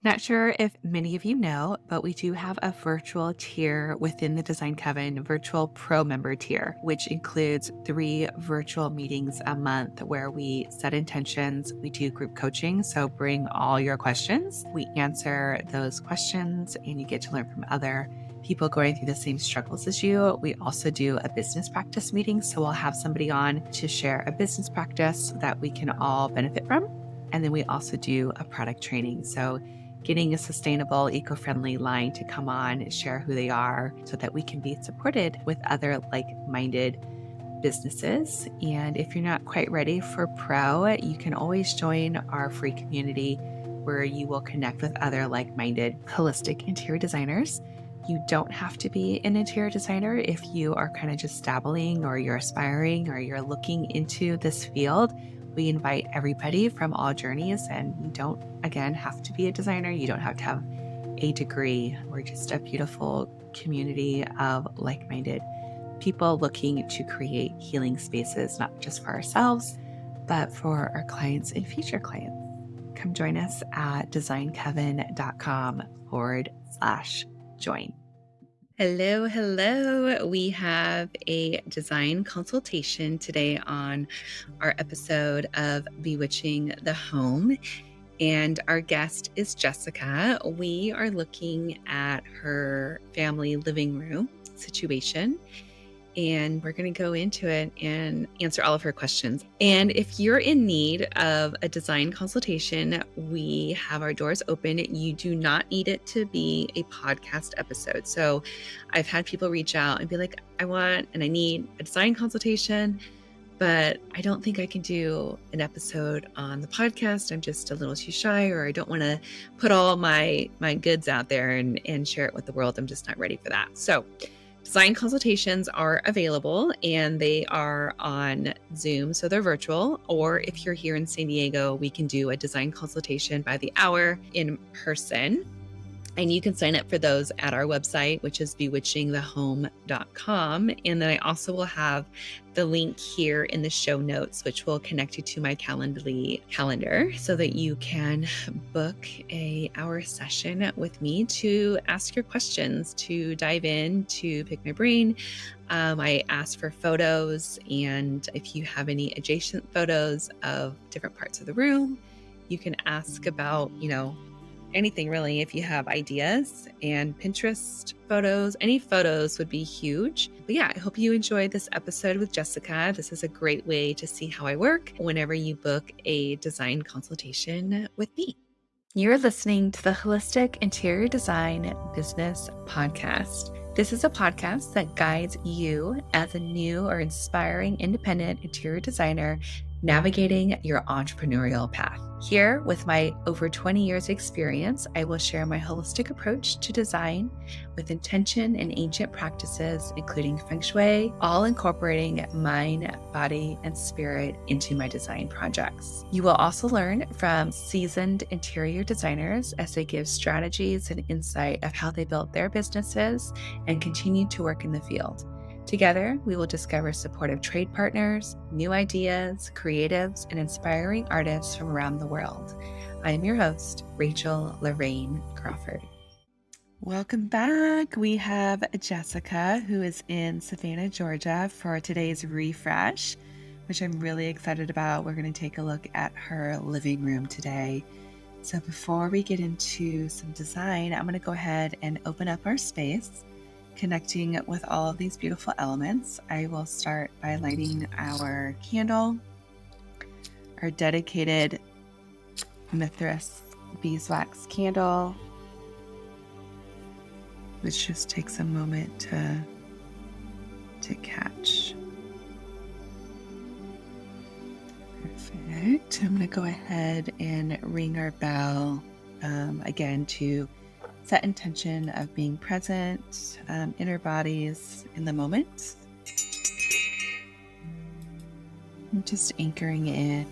Not sure if many of you know, but we do have a virtual tier within the Design Coven, virtual pro member tier, which includes 3 virtual meetings a month where we set intentions. We do group coaching. So bring all your questions. We answer those questions and you get to learn from other people going through the same struggles as you. We also do a business practice meeting. So we'll have somebody on to share a business practice that we can all benefit from. And then we also do a product training. So getting a sustainable, eco-friendly line to come on, share who they are so that we can be supported with other like-minded businesses. And if you're not quite ready for pro, you can always join our free community where you will connect with other like-minded holistic interior designers. You don't have to be an interior designer if you are kind of just dabbling or you're aspiring or you're looking into this field. We invite everybody from all journeys, and you don't, again, have to be a designer. You don't have to have a degree. We're just a beautiful community of like-minded people looking to create healing spaces, not just for ourselves, but for our clients and future clients. Come join us at designcoven.com/join. Hello, hello. We have a design consultation today on our episode of Bewitching the Home. And our guest is Jessica. We are looking at her family living room situation. And we're going to go into it and answer all of her questions. And if you're in need of a design consultation, we have our doors open. You do not need it to be a podcast episode. So I've had people reach out and be like, I want and I need a design consultation, but I don't think I can do an episode on the podcast. I'm just a little too shy, or I don't want to put all my goods out there and share it with the world. I'm just not ready for that. So design consultations are available and they are on Zoom, so they're virtual. Or if you're here in San Diego, we can do a design consultation by the hour in person. And you can sign up for those at our website, which is bewitchingthehome.com. And then I also will have the link here in the show notes, which will connect you to my Calendly calendar so that you can book a hour session with me to ask your questions, to dive in, to pick my brain. I ask for photos, and if you have any adjacent photos of different parts of the room, you can ask about, anything really. If you have ideas and Pinterest photos, any photos would be huge. But yeah, I hope you enjoyed this episode with Jessica. This is a great way to see how I work whenever you book a design consultation with me. You're listening to the Holistic Interior Design Business Podcast. This is a podcast that guides you as a new or inspiring independent interior designer navigating your entrepreneurial path. Here, with my over 20 years experience, I will share my holistic approach to design with intention and ancient practices, including feng shui, all incorporating mind, body, and spirit into my design projects. You will also learn from seasoned interior designers as they give strategies and insight of how they built their businesses and continue to work in the field. Together, we will discover supportive trade partners, new ideas, creatives, and inspiring artists from around the world. I am your host, Rachel Larraine Crawford. Welcome back. We have Jessica, who is in Savannah, Georgia, for today's refresh, which I'm really excited about. We're going to take a look at her living room today. So before we get into some design, I'm going to go ahead and open up our space, connecting with all of these beautiful elements. I will start by lighting our candle, our dedicated Mithras Beeswax candle, which just takes a moment to catch. Perfect. I'm going to go ahead and ring our bell again to set intention of being present, in our bodies in the moment. And just anchoring in.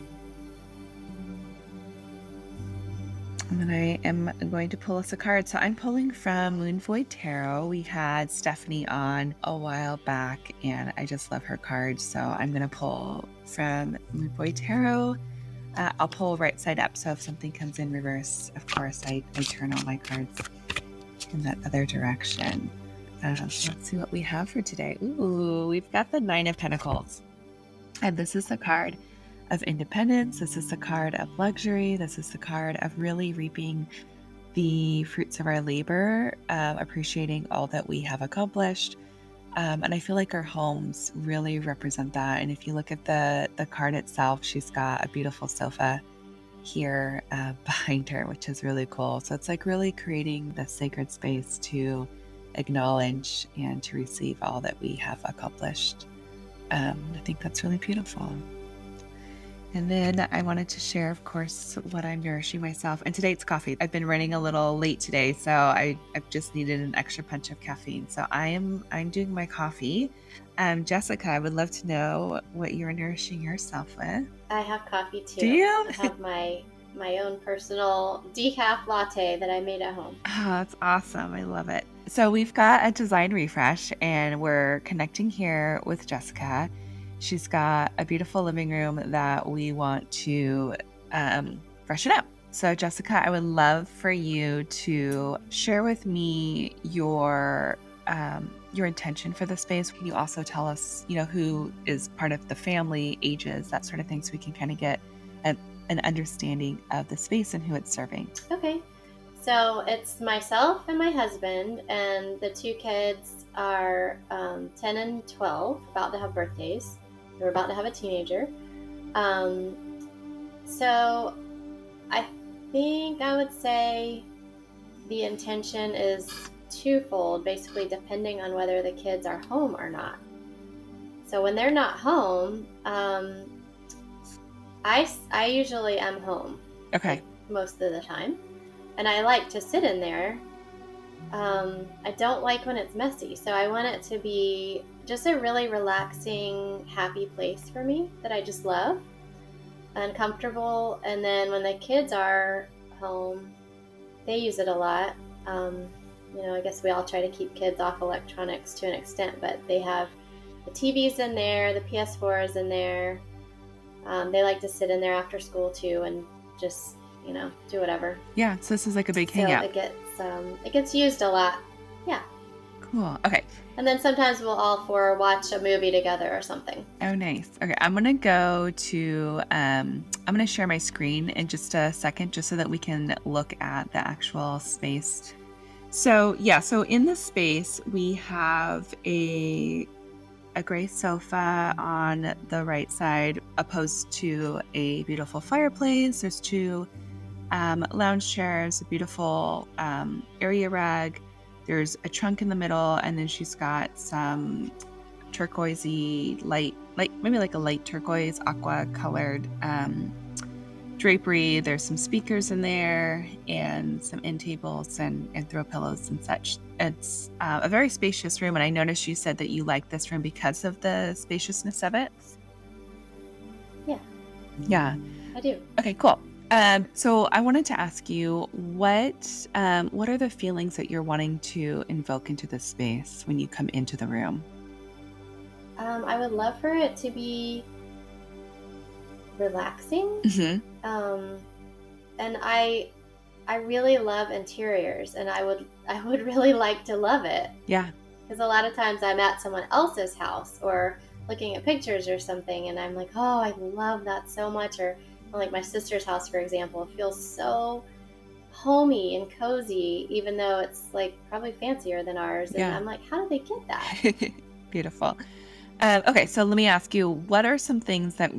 And then I am going to pull us a card. So I'm pulling from Moon Void Tarot. We had Stefanie on a while back, and I just love her cards. So I'm going to pull from Moon Void Tarot I'll pull right side up. So if something comes in reverse, of course, I turn all my cards in that other direction. Let's see what we have for today. Ooh, we've got the Nine of Pentacles. And this is the card of independence. This is the card of luxury. This is the card of really reaping the fruits of our labor, appreciating all that we have accomplished. And I feel like our homes really represent that. And if you look at the card itself, she's got a beautiful sofa here behind her, which is really cool. So it's like really creating the sacred space to acknowledge and to receive all that we have accomplished. I think that's really beautiful. And then I wanted to share, of course, what I'm nourishing myself. And today it's coffee. I've been running a little late today, so I've just needed an extra punch of caffeine. So I'm doing my coffee. Jessica, I would love to know what you're nourishing yourself with. I have coffee too. Do you? I have my own personal decaf latte that I made at home. Oh, that's awesome. I love it. So we've got a design refresh and we're connecting here with Jessica. She's got a beautiful living room that we want to freshen up. So Jessica, I would love for you to share with me your intention for the space. Can you also tell us, who is part of the family, ages, that sort of thing, so we can kind of get an understanding of the space and who it's serving? Okay. So it's myself and my husband, and the two kids are 10 and 12, about to have birthdays. They're about to have a teenager. So I think I would say the intention is twofold, basically depending on whether the kids are home or not. So when they're not home, I usually am home. Okay. Like, most of the time. And I like to sit in there. I don't like when it's messy. So I want it to be just a really relaxing, happy place for me that I just love and comfortable. And then when the kids are home, they use it a lot. I guess we all try to keep kids off electronics to an extent, but they have the TVs in there, the PS4 is in there. They like to sit in there after school too and just, do whatever. Yeah, so this is like a big hangout. It gets used a lot. Yeah. Cool. Okay. And then sometimes we'll all four watch a movie together or something. Oh, nice. Okay, I'm gonna go to I'm gonna share my screen in just a second, just so that we can look at the actual space. So in this space we have a gray sofa on the right side, opposed to a beautiful fireplace. There's two lounge chairs, a beautiful area rag. There's a trunk in the middle, and then she's got some turquoisey light, maybe like a light turquoise, aqua colored drapery. There's some speakers in there and some end tables and throw pillows and such. It's a very spacious room, and I noticed you said that you like this room because of the spaciousness of it. Yeah, I do. Okay, cool. So I wanted to ask you, what are the feelings that you're wanting to invoke into this space when you come into the room? I would love for it to be relaxing. Mm-hmm. And I really love interiors, and I would really like to love it. Yeah. Because a lot of times I'm at someone else's house or looking at pictures or something, and I'm like, oh, I love that so much. Or like my sister's house, for example, it feels so homey and cozy, even though it's like probably fancier than ours. And I'm like, how did they get that? Beautiful. Okay, so let me ask you, what are some things that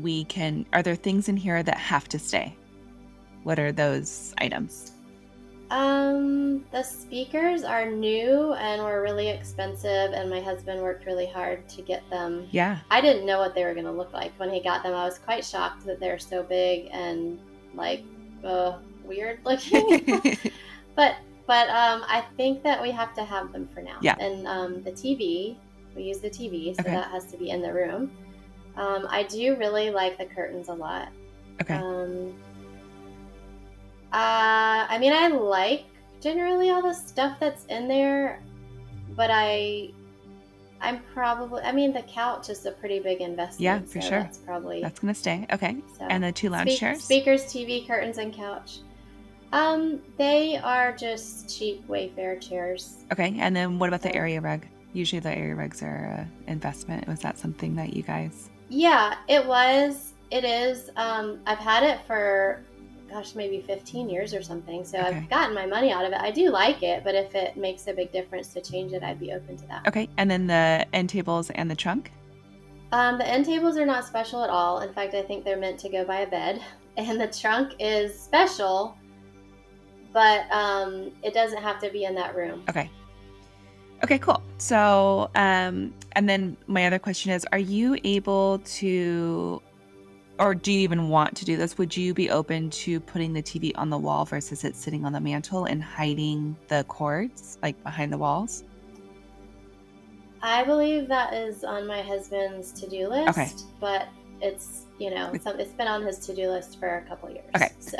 are there things in here that have to stay? What are those items? The speakers are new and were really expensive, and my husband worked really hard to get them. Yeah. I didn't know what they were going to look like when he got them. I was quite shocked that they're so big and like weird looking. But I think that we have to have them for now. Yeah. And the TV, we use the TV, so okay. that has to be in the room. I do really like the curtains a lot. Okay. I like generally all the stuff that's in there, but I I mean, the couch is a pretty big investment. Yeah, for so sure. That's probably, That's going to stay. Okay. so. And the 2 lounge chairs? Speakers, TV, curtains, and couch. They are just cheap Wayfair chairs. Okay. And then what about the area rug? Usually the area rugs are an investment. Was that something that you guys? Yeah, it was. It is. I've had it for, gosh, maybe 15 years or something. So Okay. I've gotten my money out of it. I do like it, but if it makes a big difference to change it, I'd be open to that. Okay. And then the end tables and the trunk? The end tables are not special at all. In fact, I think they're meant to go by a bed. And the trunk is special, but it doesn't have to be in that room. Okay. Okay, cool. So, and then my other question is, are you able to, or do you even want to do this? Would you be open to putting the TV on the wall versus it sitting on the mantle and hiding the cords like behind the walls? I believe that is on my husband's to-do list. Okay. But it's, it's been on his to-do list for a couple years. Okay. So.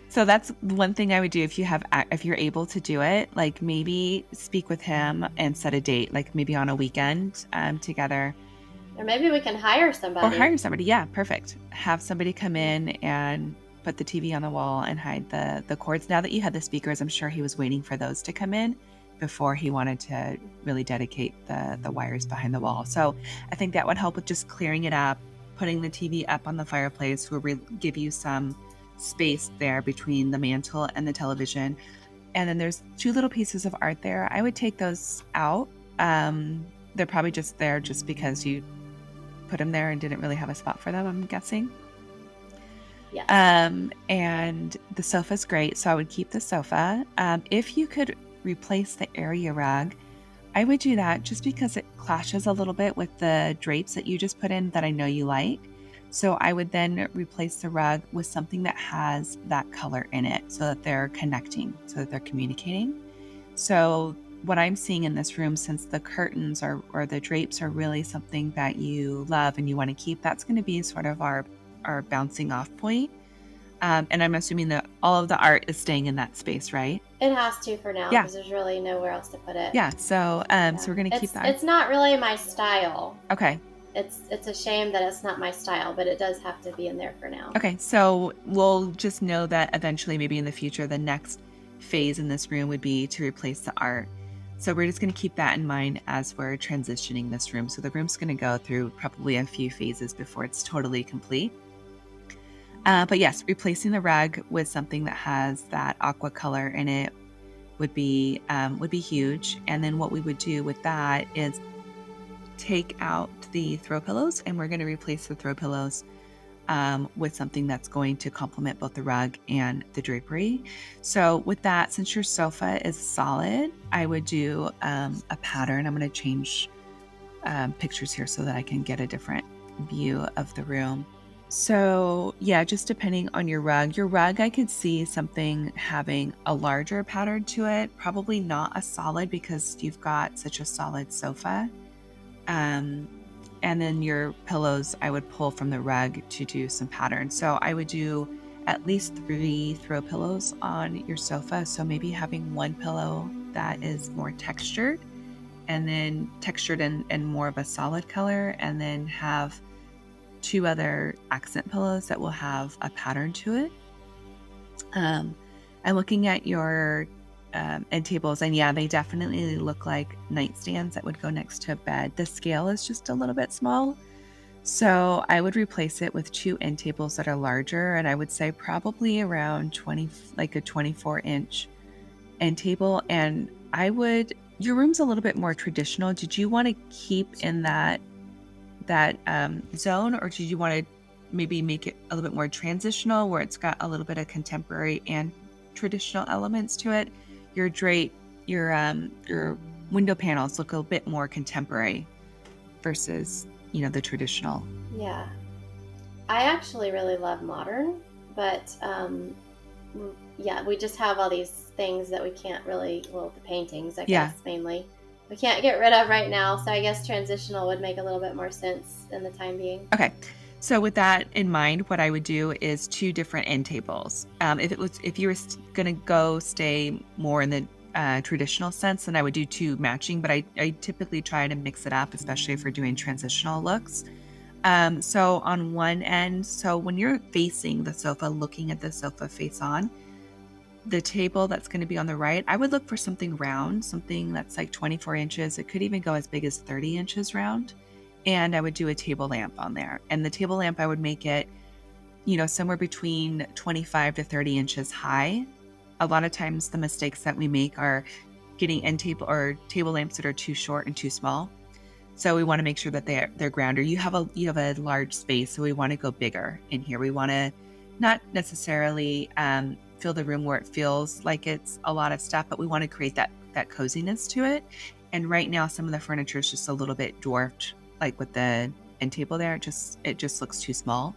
So that's one thing I would do if you're able to do it, like maybe speak with him and set a date, like maybe on a weekend together. Or maybe we can hire somebody. Or hire somebody. Yeah, perfect. Have somebody come in and put the TV on the wall and hide the cords. Now that you had the speakers, I'm sure he was waiting for those to come in before he wanted to really dedicate the wires behind the wall. So I think that would help with just clearing it up, putting the TV up on the fireplace will give you some space there between the mantle and the television. And then there's 2 little pieces of art there. I would take those out. They're probably just there just because you put them there and didn't really have a spot for them, I'm guessing. Yes. And the sofa's great, so I would keep the sofa. If you could replace the area rug, I would do that just because it clashes a little bit with the drapes that you just put in that I know you like. So I would then replace the rug with something that has that color in it so that they're connecting, so that they're communicating. So what I'm seeing in this room, since the curtains or the drapes are really something that you love and you want to keep, that's going to be sort of our bouncing off point. And I'm assuming that all of the art is staying in that space, right? It has to for now because there's really nowhere else to put it. Yeah. So so we're going to keep that. It's not really my style. Okay. It's a shame that it's not my style, but it does have to be in there for now. Okay, so we'll just know that eventually, maybe in the future, the next phase in this room would be to replace the art. So we're just going to keep that in mind as we're transitioning this room. So the room's going to go through probably a few phases before it's totally complete. But yes, replacing the rug with something that has that aqua color in it would be huge. And then what we would do with that is take out the throw pillows, and we're going to replace the throw pillows with something that's going to complement both the rug and the drapery. So with that, since your sofa is solid, I would do a pattern. I'm going to change pictures here so that I can get a different view of the room. So yeah, just depending on your rug, I could see something having a larger pattern to it, probably not a solid because you've got such a solid sofa. And then your pillows, I would pull from the rug to do some patterns. So I would do at least 3 throw pillows on your sofa. So maybe having one pillow that is more textured, and then textured in more of a solid color, and then have 2 other accent pillows that will have a pattern to it. I'm looking at your end tables, and yeah, they definitely look like nightstands that would go next to a bed. The scale is just a little bit small, so I would replace it with 2 end tables that are larger, and I would say probably around 20, like a 24-inch end table. And your room's a little bit more traditional. Did you want to keep in that zone, or did you want to maybe make it a little bit more transitional where it's got a little bit of contemporary and traditional elements to it? Your window panels look a bit more contemporary versus, the traditional. Yeah. I actually really love modern, but yeah, we just have all these things that we can't really, the paintings, I guess, mainly, we can't get rid of right now. So I guess transitional would make a little bit more sense in the time being. Okay. So with that in mind, what I would do is 2 different end tables. If you were going to stay more in the traditional sense, then I would do 2 matching, but I typically try to mix it up, especially if we're doing transitional looks. So on one end, so when you're facing the sofa, looking at the sofa face on, the table that's going to be on the right, I would look for something round, something that's like 24 inches. It could even go as big as 30 inches round. And I would do a table lamp on there. And the table lamp, I would make it, somewhere between 25 to 30 inches high. A lot of times the mistakes that we make are getting end table or table lamps that are too short and too small. So we want to make sure that they're grounder. You have a large space, so we want to go bigger in here. We want to not necessarily fill the room where it feels like it's a lot of stuff, but we want to create that coziness to it. And right now, some of the furniture is just a little bit dwarfed, like with the end table there. It just looks too small.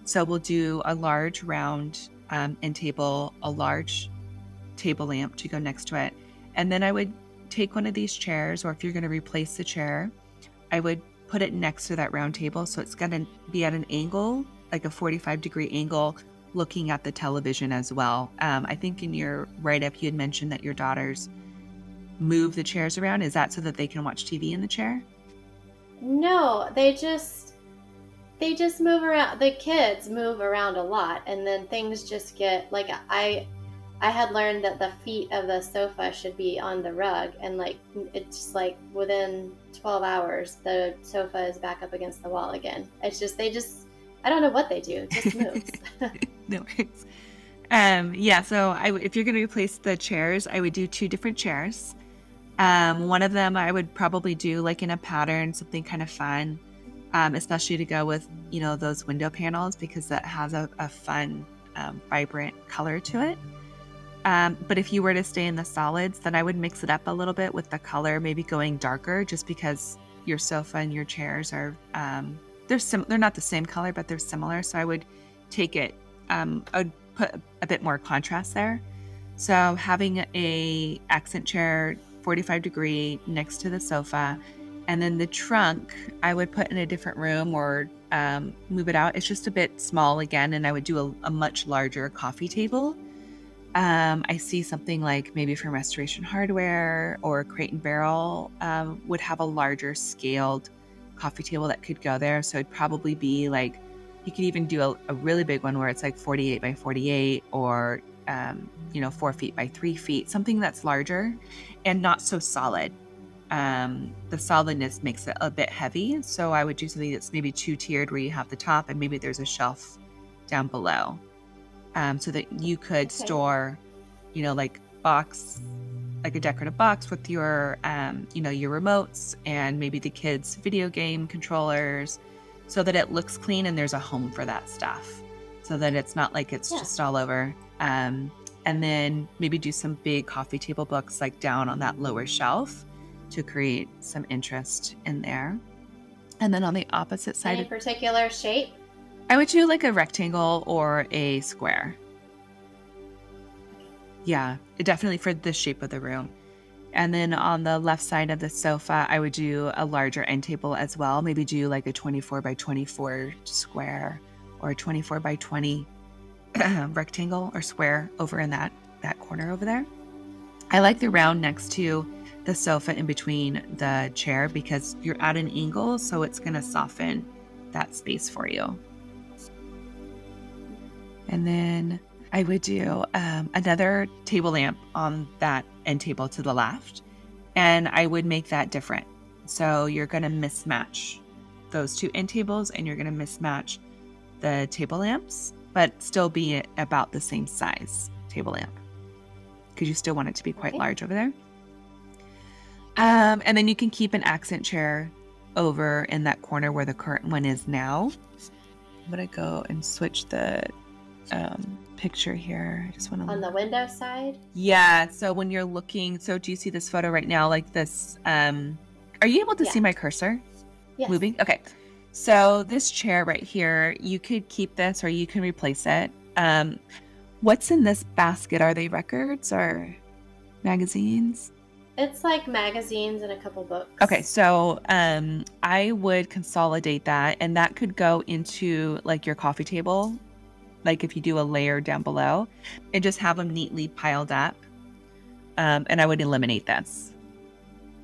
So we'll do a large round end table, a large table lamp to go next to it, and then I would take one of these chairs, or if you're going to replace the chair, I would put it next to that round table. So it's going to be at an angle, like a 45-degree angle, looking at the television as well. I think in your write-up, you had mentioned that your daughters move the chairs around. Is that so that they can watch TV in the chair? No, they just move around. The kids move around a lot, and then things just get like I had learned that the feet of the sofa should be on the rug, and like it's just like within 12 hours the sofa is back up against the wall again. It's just I don't know what they do, it just moves. No worries. Yeah, so if you're going to replace the chairs, I would do 2 different chairs. One of them I would probably do like in a pattern, something kind of fun, especially to go with, those window panels, because that has a fun, vibrant color to it. But if you were to stay in the solids, then I would mix it up a little bit with the color, maybe going darker, just because your sofa and your chairs are, they're not the same color, but they're similar. So I would take it, I would put a bit more contrast there. So having a accent chair, 45-degree next to the sofa, and then the trunk, I would put in a different room or move it out. It's just a bit small again, and I would do a much larger coffee table. I see something like maybe from Restoration Hardware or Crate and Barrel would have a larger scaled coffee table that could go there. So it'd probably be like, you could even do a really big one where it's like 48 by 48 or, 4 feet by 3 feet, something that's larger and not so solid. The solidness makes it a bit heavy. So I would do something that's maybe 2-tiered, where you have the top and maybe there's a shelf down below. So that you could store, like a decorative box with your, your remotes and maybe the kids' video game controllers, so that it looks clean and there's a home for that stuff, so that it's not like it's just all over. And then maybe do some big coffee table books like down on that lower shelf to create some interest in there. And then on the opposite side, any particular shape? I would do like a rectangle or a square. Yeah, definitely for the shape of the room. And then on the left side of the sofa, I would do a larger end table as well. Maybe do like a 24 by 24 square or a 24 by 20 rectangle or square over in that corner over there. I like the round next to the sofa in between the chair, because you're at an angle, so it's going to soften that space for you. And then I would do another table lamp on that end table to the left, and I would make that different. So you're going to mismatch those 2 end tables, and you're going to mismatch the table lamps, but still be about the same size table lamp, because you still want it to be quite large over there. And then you can keep an accent chair over in that corner where the current one is now. I'm going to go and switch the picture here. I just want to on the window side. Yeah. So when you're looking, so do you see this photo right now? Like this, are you able to see my cursor moving? Okay. So this chair right here, you could keep this or you can replace it. What's in this basket? Are they records or magazines? It's like magazines and a couple books. Okay, so I would consolidate that, and that could go into like your coffee table, like if you do a layer down below, and just have them neatly piled up. And I would eliminate this.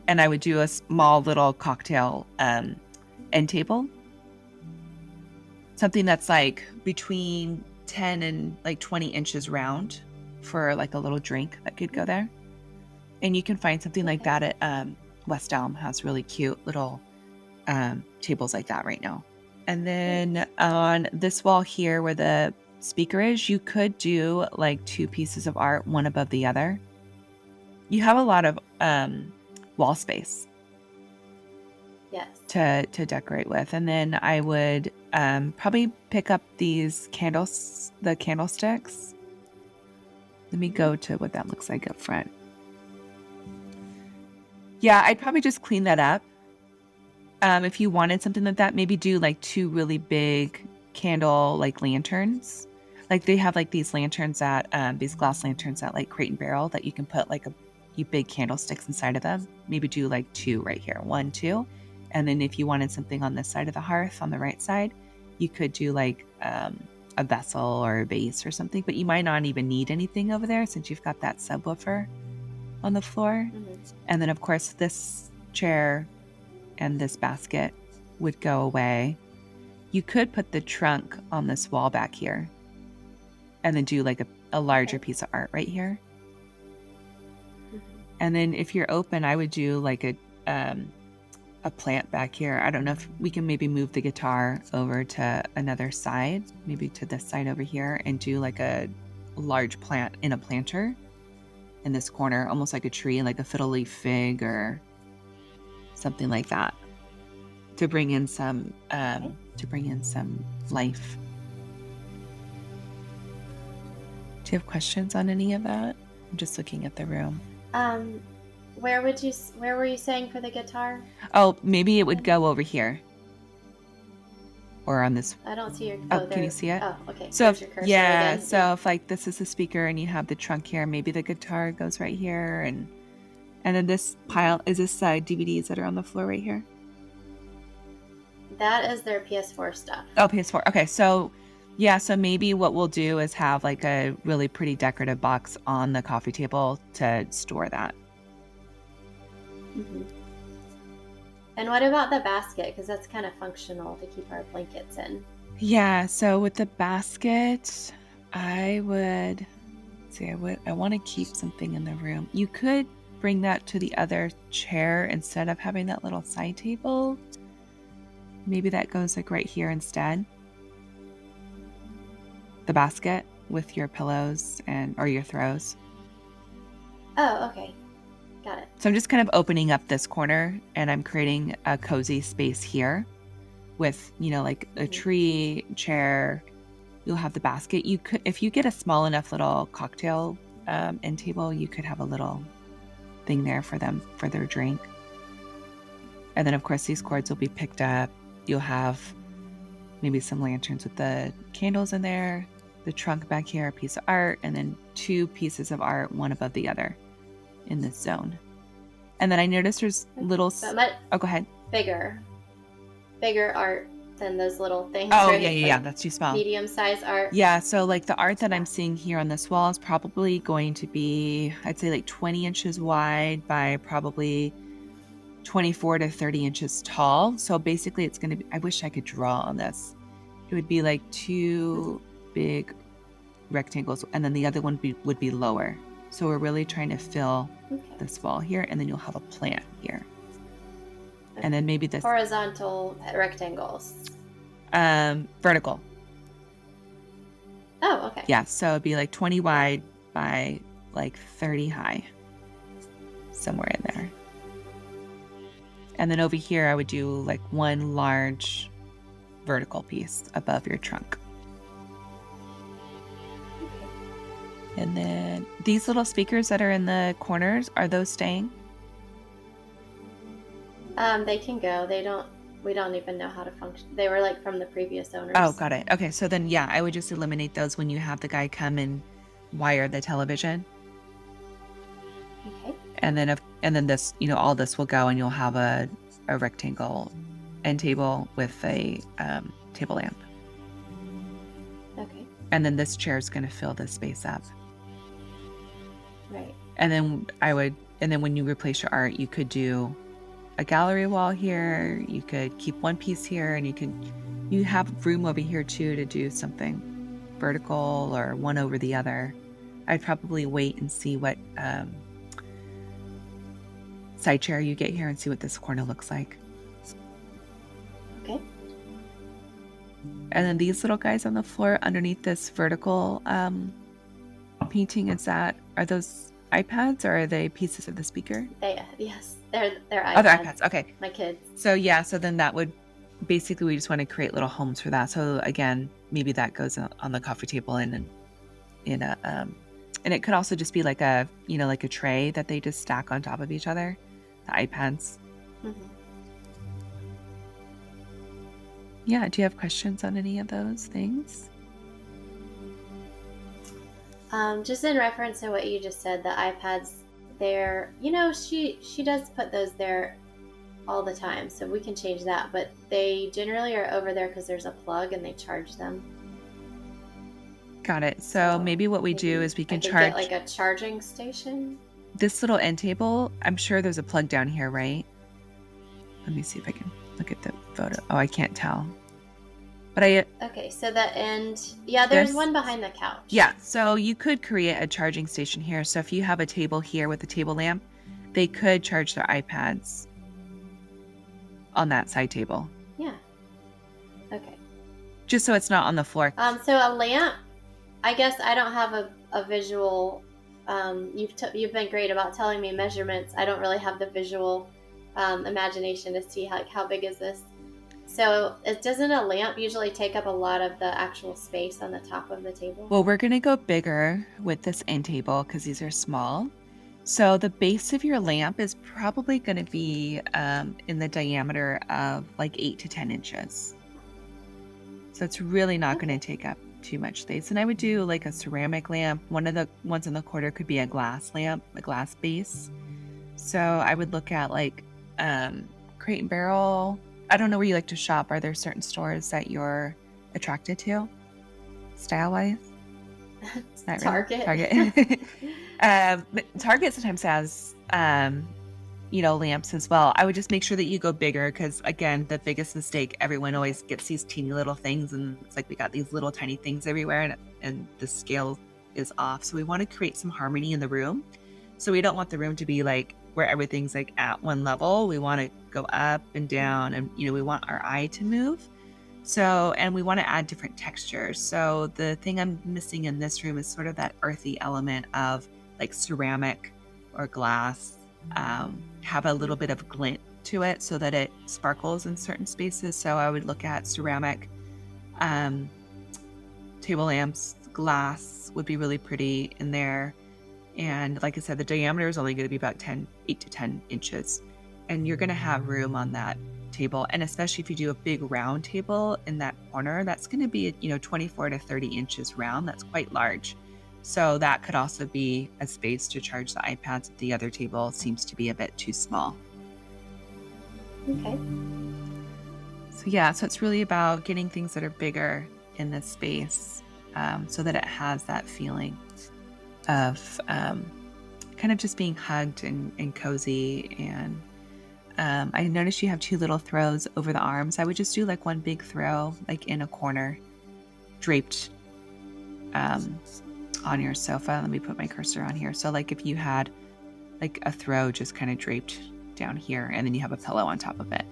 And I would do a small little cocktail end table. Something that's like between 10 and like 20 inches round for like a little drink that could go there. And you can find something like that at West Elm has really cute little tables like that right now. And then on this wall here where the speaker is, you could do like 2 pieces of art, one above the other. You have a lot of wall space. Yes. To decorate with. And then I would probably pick up these candles, the candlesticks. Let me go to what that looks like up front. Yeah, I'd probably just clean that up. If you wanted something like that, maybe do like 2 really big candle like lanterns. Like they have like these lanterns at these glass lanterns at like Crate and Barrel that you can put like you big candlesticks inside of them. Maybe do like 2 right here, 1, 2. And then if you wanted something on this side of the hearth on the right side, you could do like a vessel or a vase or something, but you might not even need anything over there since you've got that subwoofer on the floor. Mm-hmm. And then of course this chair and this basket would go away. You could put the trunk on this wall back here and then do like a larger piece of art right here. Mm-hmm. And then if you're open, I would do like a plant back here. I don't know if we can maybe move the guitar over to another side, maybe to this side over here, and do like a large plant in a planter in this corner, almost like a tree, like a fiddle leaf fig or something like that, to bring in some life. Do you have questions on any of that? I'm just looking at the room. Where were you saying for the guitar? Oh, maybe it would go over here. Or on this. I don't see your. Can you see it? Oh, okay. So your cursor again. So if like this is the speaker and you have the trunk here, maybe the guitar goes right here, and then this pile is this DVDs that are on the floor right here. That is their PS4 stuff. Oh, PS4. Okay, so yeah, so maybe what we'll do is have like a really pretty decorative box on the coffee table to store that. Mm-hmm. And what about the basket? Because that's kind of functional to keep our blankets in. Yeah, so with the basket, I want to keep something in the room. You could bring that to the other chair instead of having that little side table. Maybe that goes like right here instead. The basket with your pillows or your throws. Oh, okay. Got it. So I'm just kind of opening up this corner and I'm creating a cozy space here with, like a tree, chair. You'll have the basket. You could, if you get a small enough little cocktail end table, you could have a little thing there for them for their drink. And then of course these cords will be picked up. You'll have maybe some lanterns with the candles in there, the trunk back here, a piece of art, and then 2 pieces of art, one above the other in this zone. And then I noticed there's little... go ahead. Bigger art than those little things. Oh, right? Yeah. That's too small. Medium-sized art. Yeah, so like the art that I'm seeing here on this wall is probably going to be, I'd say like 20 inches wide by probably 24 to 30 inches tall. So basically it's going to be, I wish I could draw on this. It would be like 2 big rectangles and then the other one would be lower. So we're really trying to fill this wall here, and then you'll have a plant here. Okay. And then maybe this... Horizontal rectangles. Vertical. Oh, okay. Yeah, so it'd be like 20 wide by like 30 high. Somewhere in there. And then over here, I would do like 1 large vertical piece above your trunk. And then these little speakers that are in the corners, are those staying? They can go. We don't even know how to function. They were like from the previous owners. Oh, got it. Okay, so then yeah, I would just eliminate those when you have the guy come and wire the television. Okay. And then this, all this will go and you'll have a rectangle end table with a table lamp. Okay. And then this chair is going to fill this space up. Right. And then when you replace your art, you could do a gallery wall here. You could keep one piece here, and you have room over here too to do something vertical or one over the other. I'd probably wait and see what side chair you get here and see what this corner looks like. Okay. And then these little guys on the floor underneath this vertical painting, are those iPads or are they pieces of the speaker? Yes, they're iPads. Oh, they're iPads. Okay. My kids. So then that would basically, we just want to create little homes for that. So again, maybe that goes on the coffee table and it could also just be like a tray that they just stack on top of each other, the iPads. Mm-hmm. Yeah. Do you have questions on any of those things? Just in reference to what you just said, the iPads there, she does put those there all the time, so we can change that, but they generally are over there because there's a plug and they charge them. Got it. So maybe what we do is we can charge get like a charging station. This little end table, I'm sure there's a plug down here, right? Let me see if I can look at the photo. Oh, I can't tell. But okay, so the end, there's one behind the couch. Yeah, so you could create a charging station here. So if you have a table here with a table lamp, they could charge their iPads on that side table. Yeah. Okay. Just so it's not on the floor. So a lamp, I guess I don't have a visual. You've been great about telling me measurements. I don't really have the visual imagination to see how big is this. So doesn't a lamp usually take up a lot of the actual space on the top of the table? Well, we're going to go bigger with this end table because these are small. So the base of your lamp is probably going to be in the diameter of like 8 to 10 inches. So it's really not going to take up too much space. And I would do like a ceramic lamp. One of the ones in the corner could be a glass lamp, a glass base. So I would look at like Crate and Barrel. I don't know where you like to shop. Are there certain stores that you're attracted to, style-wise? Not Target. Really. Target sometimes has, lamps as well. I would just make sure that you go bigger because, again, the biggest mistake, everyone always gets these teeny little things, and it's like we got these little tiny things everywhere, and the scale is off. So we want to create some harmony in the room. So we don't want the room to be like where everything's like at one level. We want to go up and down, and we want our eye to move. So, and we want to add different textures. So the thing I'm missing in this room is sort of that earthy element of like ceramic or glass, have a little bit of glint to it so that it sparkles in certain spaces. So I would look at ceramic, table lamps, glass would be really pretty in there. And like I said, the diameter is only going to be about 8 to 10 inches. And you're going to have room on that table. And especially if you do a big round table in that corner, that's going to be, 24 to 30 inches round. That's quite large. So that could also be a space to charge the iPads if the other table seems to be a bit too small. Okay. So it's really about getting things that are bigger in this space, so that it has that feeling of kind of just being hugged and cozy. And I noticed you have 2 little throws over the arms. I would just do like one big throw, like in a corner, draped on your sofa. Let me put my cursor on here. So like if you had like a throw just kind of draped down here, and then you have a pillow on top of it.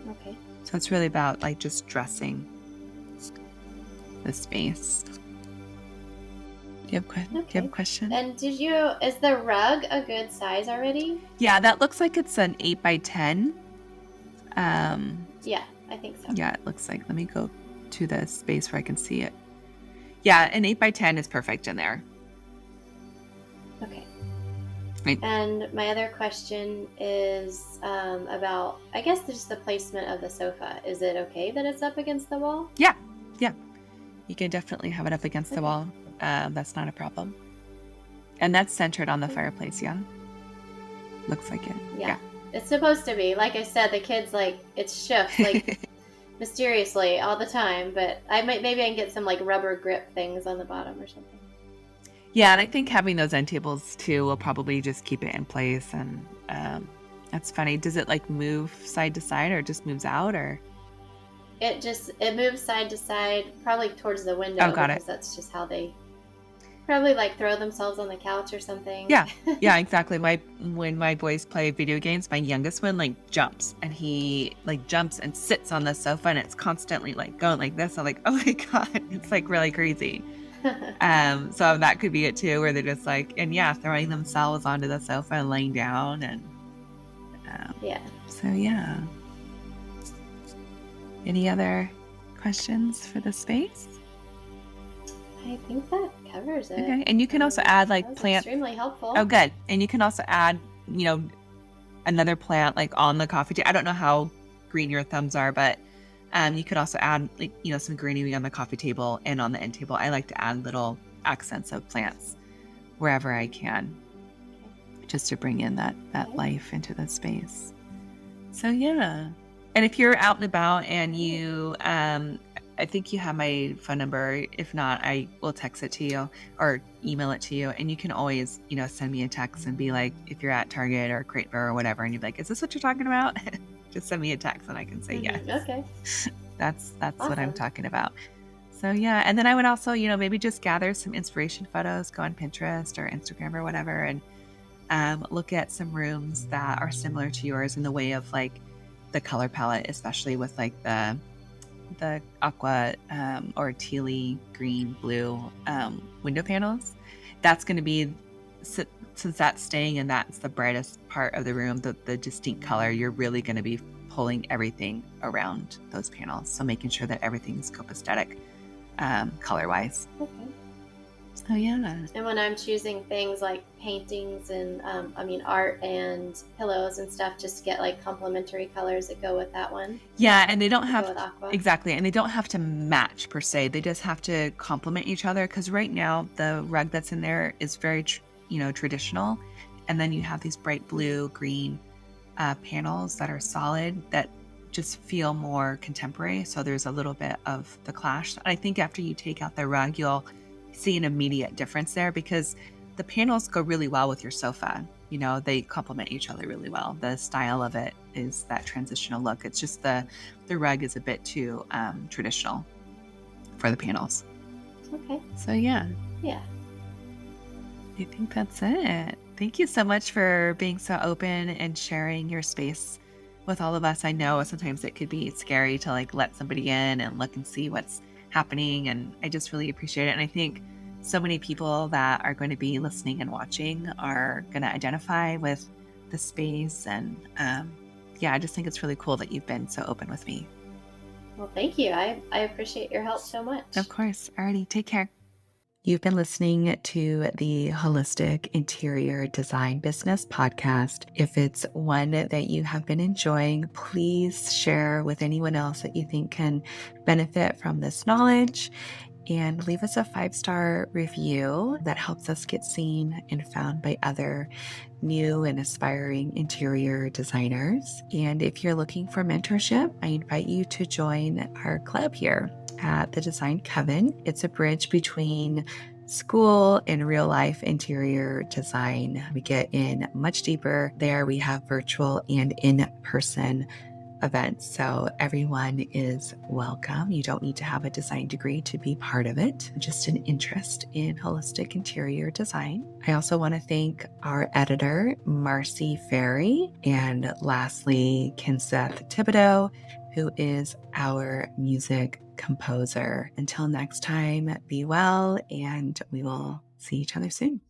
Okay. So it's really about like just dressing the space. Do you have a question? And is the rug a good size already? Yeah, that looks like it's an 8 by 10. Yeah, I think so. Yeah, it looks like, let me go to the space where I can see it. Yeah, an 8 by 10 is perfect in there. Okay. Right. And my other question is about, I guess, just the placement of the sofa. Is it okay that it's up against the wall? Yeah. You can definitely have it up against the wall. That's not a problem. And that's centered on the fireplace, yeah? Looks like it. Yeah. It's supposed to be. Like I said, the kids, it shifts, mysteriously all the time. But maybe I can get some, rubber grip things on the bottom or something. Yeah, and I think having those end tables too will probably just keep it in place. And that's funny. Does it like move side to side, or just moves out, or? It moves side to side, probably towards the Oh, window got it. because that's just how they probably like throw themselves on the couch or something. Yeah. Yeah, exactly. When my boys play video games, my youngest one like jumps, and he like jumps and sits on the sofa, and it's constantly like going like this. I'm like, oh my God, it's like really crazy. So that could be it too, where they're just like, and yeah, throwing themselves onto the sofa and laying down. And Yeah. so yeah. Any other questions for the space? I think that covers it. Okay. And you can also add That like was plant. extremely helpful. Oh, good. And you can also add, another plant like on the coffee table. I don't know how green your thumbs are, but you could also add like, some greenery on the coffee table and on the end table. I like to add little accents of plants wherever I can, just to bring in that life into the space. So yeah. And if you're out and about and you, I think you have my phone number. If not, I will text it to you or email it to you. And you can always, send me a text and be like, if you're at Target or Crate Bear or whatever, and you're like, is this what you're talking about? Just send me a text and I can say yes. Okay. That's Awesome. what I'm talking about. So yeah. And then I would also, maybe just gather some inspiration photos, go on Pinterest or Instagram or whatever, and look at some rooms that are similar to yours in the way of like the color palette, especially with like the aqua or tealy green blue window panels. That's going to be, since that's staying and that's the brightest part of the room, the distinct color, you're really going to be pulling everything around those panels. So making sure that everything's copacetic color wise. Okay. Oh yeah. And when I'm choosing things like paintings and art and pillows and stuff, just to get like complementary colors that go with that one. Yeah, and they don't have go with aqua. Exactly, and they don't have to match per se. They just have to complement each other, because right now the rug that's in there is very traditional, and then you have these bright blue, green panels that are solid that just feel more contemporary. So there's a little bit of the clash. I think after you take out the rug, you'll see an immediate difference there, because the panels go really well with your sofa. They complement each other really well. The style of it is that transitional look. It's just the rug is a bit too traditional for the panels. Okay. So yeah. Yeah. I think that's it. Thank you so much for being so open and sharing your space with all of us. I know sometimes it could be scary to like let somebody in and look and see what's happening, and I just really appreciate it. And I think so many people that are going to be listening and watching are going to identify with the space. And I just think it's really cool that you've been so open with me. Well, thank you. I appreciate your help so much. Of course. Alrighty, take care. You've been listening to the Holistic Interior Design Business podcast. If it's one that you have been enjoying, please share with anyone else that you think can benefit from this knowledge, and leave us a 5-star review. That helps us get seen and found by other new and aspiring interior designers. And if you're looking for mentorship, I invite you to join our club here at the Design Coven. It's a bridge between school and real life interior design. We get in much deeper there. We have virtual and in-person events, so everyone is welcome. You don't need to have a design degree to be part of it, just an interest in holistic interior design. I also want to thank our editor, Marcy Ferry, and lastly, Kinseth Thibodeau, who is our music composer. Until next time, be well, and we will see each other soon.